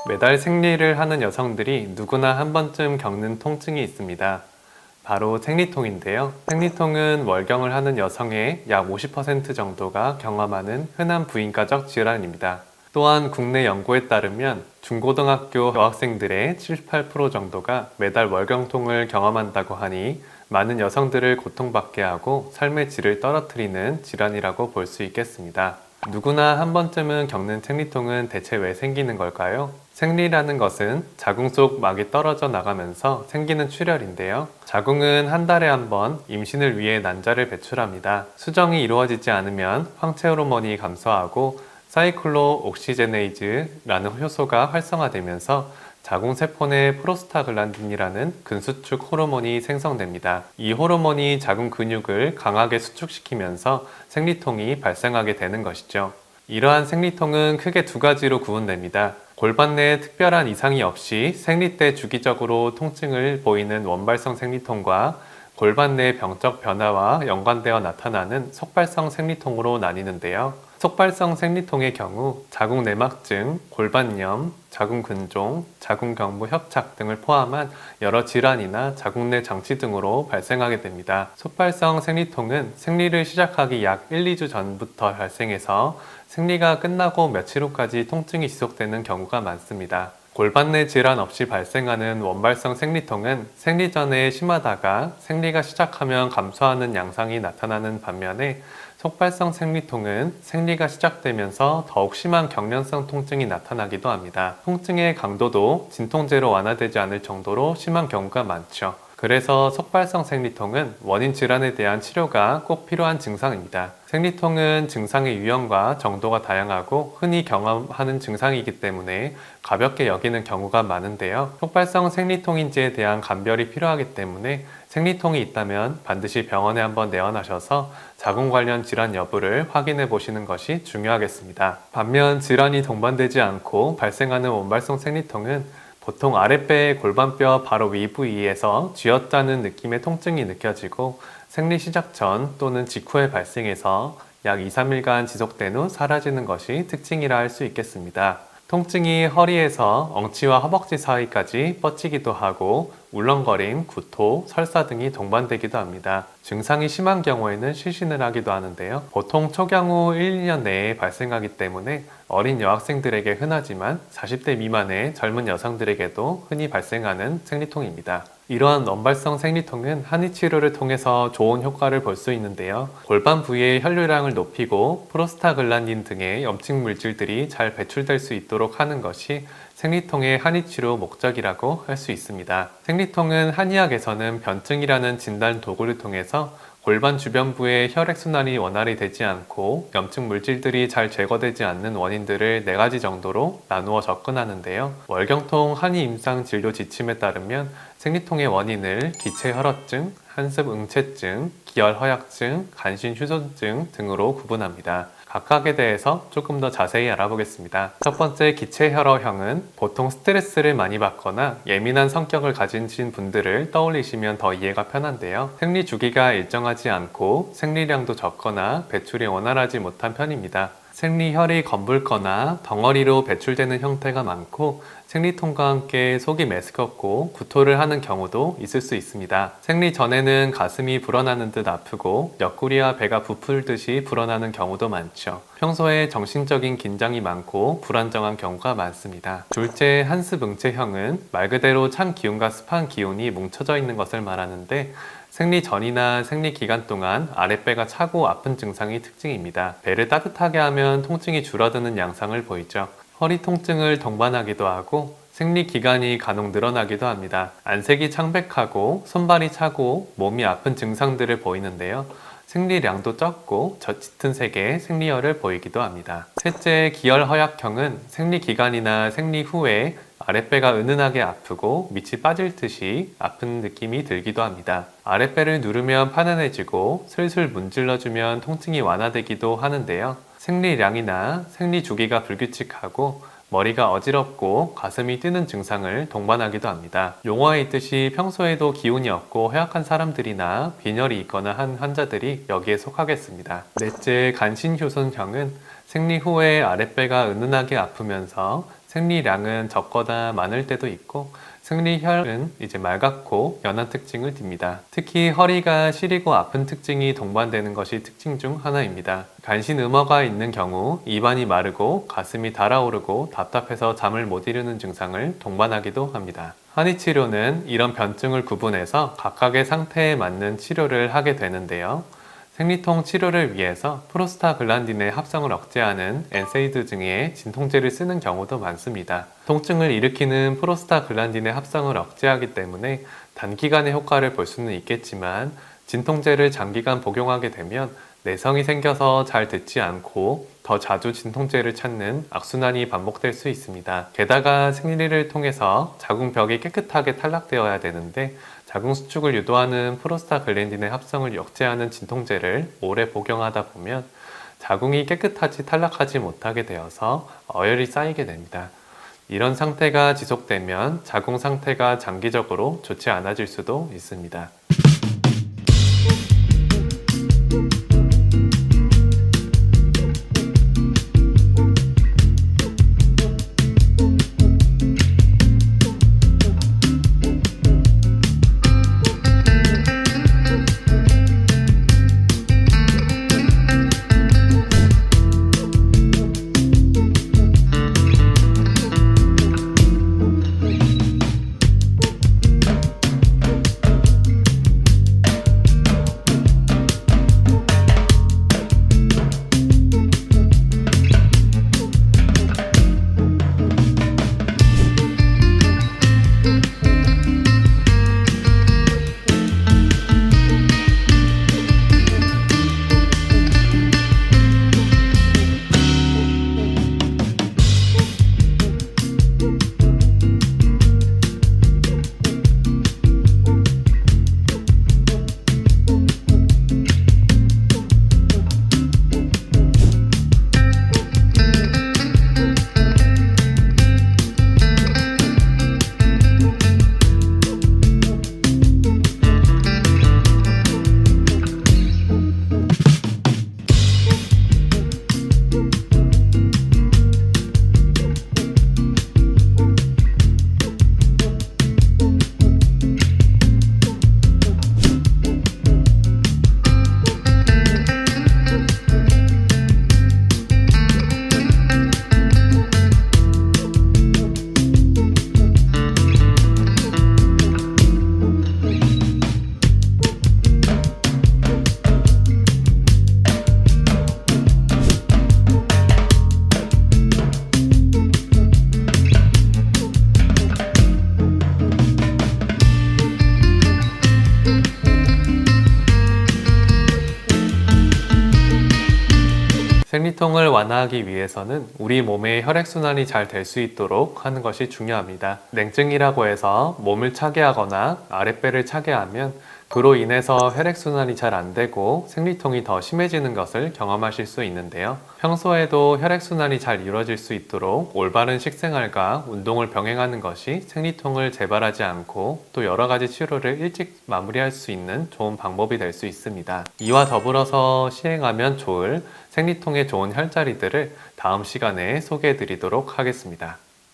매달 생리를 하는 여성들이 누구나 한 번쯤 겪는 통증이 있습니다. 바로 생리통인데요. 생리통은 월경을 하는 여성의 약 50% 정도가 경험하는 흔한 부인과적 질환입니다. 또한 국내 연구에 따르면 중고등학교 여학생들의 78% 정도가 매달 월경통을 경험한다고 하니 많은 여성들을 고통받게 하고 삶의 질을 떨어뜨리는 질환이라고 볼 수 있겠습니다. 누구나 한 번쯤은 겪는 생리통은 대체 왜 생기는 걸까요? 생리라는 것은 자궁 속 막이 떨어져 나가면서 생기는 출혈인데요. 자궁은 한 달에 한 번 임신을 위해 난자를 배출합니다. 수정이 이루어지지 않으면 황체 호르몬이 감소하고 사이클로 옥시제네이즈라는 효소가 활성화되면서 자궁세포 내 프로스타글란딘이라는 근수축 호르몬이 생성됩니다. 이 호르몬이 자궁 근육을 강하게 수축시키면서 생리통이 발생하게 되는 것이죠. 이러한 생리통은 크게 두 가지로 구분됩니다. 골반 내에 특별한 이상이 없이 생리 때 주기적으로 통증을 보이는 원발성 생리통과 골반 내 병적 변화와 연관되어 나타나는 속발성 생리통으로 나뉘는데요. 속발성 생리통의 경우 자궁 내막증, 골반염, 자궁 근종, 자궁 경부 협착 등을 포함한 여러 질환이나 자궁 내 장치 등으로 발생하게 됩니다. 속발성 생리통은 생리를 시작하기 약 1, 2주 전부터 발생해서 생리가 끝나고 며칠 후까지 통증이 지속되는 경우가 많습니다. 골반 내 질환 없이 발생하는 원발성 생리통은 생리 전에 심하다가 생리가 시작하면 감소하는 양상이 나타나는 반면에 속발성 생리통은 생리가 시작되면서 더욱 심한 경련성 통증이 나타나기도 합니다. 통증의 강도도 진통제로 완화되지 않을 정도로 심한 경우가 많죠. 그래서 속발성 생리통은 원인 질환에 대한 치료가 꼭 필요한 증상입니다. 생리통은 증상의 유형과 정도가 다양하고 흔히 경험하는 증상이기 때문에 가볍게 여기는 경우가 많은데요. 속발성 생리통인지에 대한 감별이 필요하기 때문에 생리통이 있다면 반드시 병원에 한번 내원하셔서 자궁 관련 질환 여부를 확인해 보시는 것이 중요하겠습니다. 반면 질환이 동반되지 않고 발생하는 원발성 생리통은 보통 아랫배의 골반뼈 바로 위 부위에서 쥐었다는 느낌의 통증이 느껴지고 생리 시작 전 또는 직후에 발생해서 약 2, 3일간 지속된 후 사라지는 것이 특징이라 할 수 있겠습니다. 통증이 허리에서 엉치와 허벅지 사이까지 뻗치기도 하고 울렁거림, 구토, 설사 등이 동반되기도 합니다. 증상이 심한 경우에는 실신을 하기도 하는데요. 보통 초경후 1, 2년 내에 발생하기 때문에 어린 여학생들에게 흔하지만 40대 미만의 젊은 여성들에게도 흔히 발생하는 생리통입니다. 이러한 원발성 생리통은 한의치료를 통해서 좋은 효과를 볼 수 있는데요. 골반 부위의 혈류량을 높이고 프로스타글란딘 등의 염증 물질들이 잘 배출될 수 있도록 하는 것이 생리통의 한의치료 목적이라고 할 수 있습니다. 생리통은 한의학에서는 변증이라는 진단 도구를 통해서 골반 주변부의 혈액순환이 원활히 되지 않고 염증 물질들이 잘 제거되지 않는 원인들을 4가지 정도로 나누어 접근하는데요. 월경통 한의임상 진료 지침에 따르면 생리통의 원인을 기체혈허증, 한습응체증, 기혈허약증, 간신휴손증 등으로 구분합니다. 각각에 대해서 조금 더 자세히 알아보겠습니다. 첫 번째 기체혈허형은 보통 스트레스를 많이 받거나 예민한 성격을 가진 분들을 떠올리시면 더 이해가 편한데요. 생리 주기가 일정하지 않고 생리량도 적거나 배출이 원활하지 못한 편입니다. 생리혈이 검붉거나 덩어리로 배출되는 형태가 많고 생리통과 함께 속이 메스껍고 구토를 하는 경우도 있을 수 있습니다. 생리 전에는 가슴이 불어나는 듯 아프고 옆구리와 배가 부풀듯이 불어나는 경우도 많죠. 평소에 정신적인 긴장이 많고 불안정한 경우가 많습니다. 둘째, 한습응체형은 말 그대로 찬 기운과 습한 기운이 뭉쳐져 있는 것을 말하는데 생리 전이나 생리 기간 동안 아랫배가 차고 아픈 증상이 특징입니다. 배를 따뜻하게 하면 통증이 줄어드는 양상을 보이죠. 허리 통증을 동반하기도 하고 생리 기간이 간혹 늘어나기도 합니다. 안색이 창백하고 손발이 차고 몸이 아픈 증상들을 보이는데요. 생리량도 적고 짙은 색의 생리혈을 보이기도 합니다. 셋째, 기혈허약형은 생리 기간이나 생리 후에 아랫배가 은은하게 아프고 밑이 빠질 듯이 아픈 느낌이 들기도 합니다. 아랫배를 누르면 편안해지고 슬슬 문질러주면 통증이 완화되기도 하는데요. 생리량이나 생리 주기가 불규칙하고 머리가 어지럽고 가슴이 뛰는 증상을 동반하기도 합니다. 용어에 있듯이 평소에도 기운이 없고 허약한 사람들이나 빈혈이 있거나 한 환자들이 여기에 속하겠습니다. 넷째, 간신휴손형은 생리 후에 아랫배가 은은하게 아프면서 생리량은 적거나 많을 때도 있고 생리혈은 이제 맑고 연한 특징을 띱니다. 특히 허리가 시리고 아픈 특징이 동반되는 것이 특징 중 하나입니다. 간신음어가 있는 경우 입안이 마르고 가슴이 달아오르고 답답해서 잠을 못 이루는 증상을 동반하기도 합니다. 한의치료는 이런 변증을 구분해서 각각의 상태에 맞는 치료를 하게 되는데요. 생리통 치료를 위해서 프로스타글란딘의 합성을 억제하는 엔세이드 등의 진통제를 쓰는 경우도 많습니다. 통증을 일으키는 프로스타글란딘의 합성을 억제하기 때문에 단기간의 효과를 볼 수는 있겠지만 진통제를 장기간 복용하게 되면 내성이 생겨서 잘 듣지 않고 더 자주 진통제를 찾는 악순환이 반복될 수 있습니다. 게다가 생리를 통해서 자궁벽이 깨끗하게 탈락되어야 되는데 자궁 수축을 유도하는 프로스타글랜딘의 합성을 억제하는 진통제를 오래 복용하다 보면 자궁이 깨끗하지 탈락하지 못하게 되어서 어혈이 쌓이게 됩니다. 이런 상태가 지속되면 자궁 상태가 장기적으로 좋지 않아질 수도 있습니다. 생리통을 완화하기 위해서는 우리 몸의 혈액순환이 잘 될 수 있도록 하는 것이 중요합니다. 냉증이라고 해서 몸을 차게 하거나 아랫배를 차게 하면 그로 인해서 혈액순환이 잘 안 되고 생리통이 더 심해지는 것을 경험하실 수 있는데요. 평소에도 혈액순환이 잘 이루어질 수 있도록 올바른 식생활과 운동을 병행하는 것이 생리통을 재발하지 않고 또 여러 가지 치료를 일찍 마무리할 수 있는 좋은 방법이 될 수 있습니다. 이와 더불어서 시행하면 좋을 생리통에 좋은 혈자리들을 다음 시간에 소개해 드리도록 하겠습니다.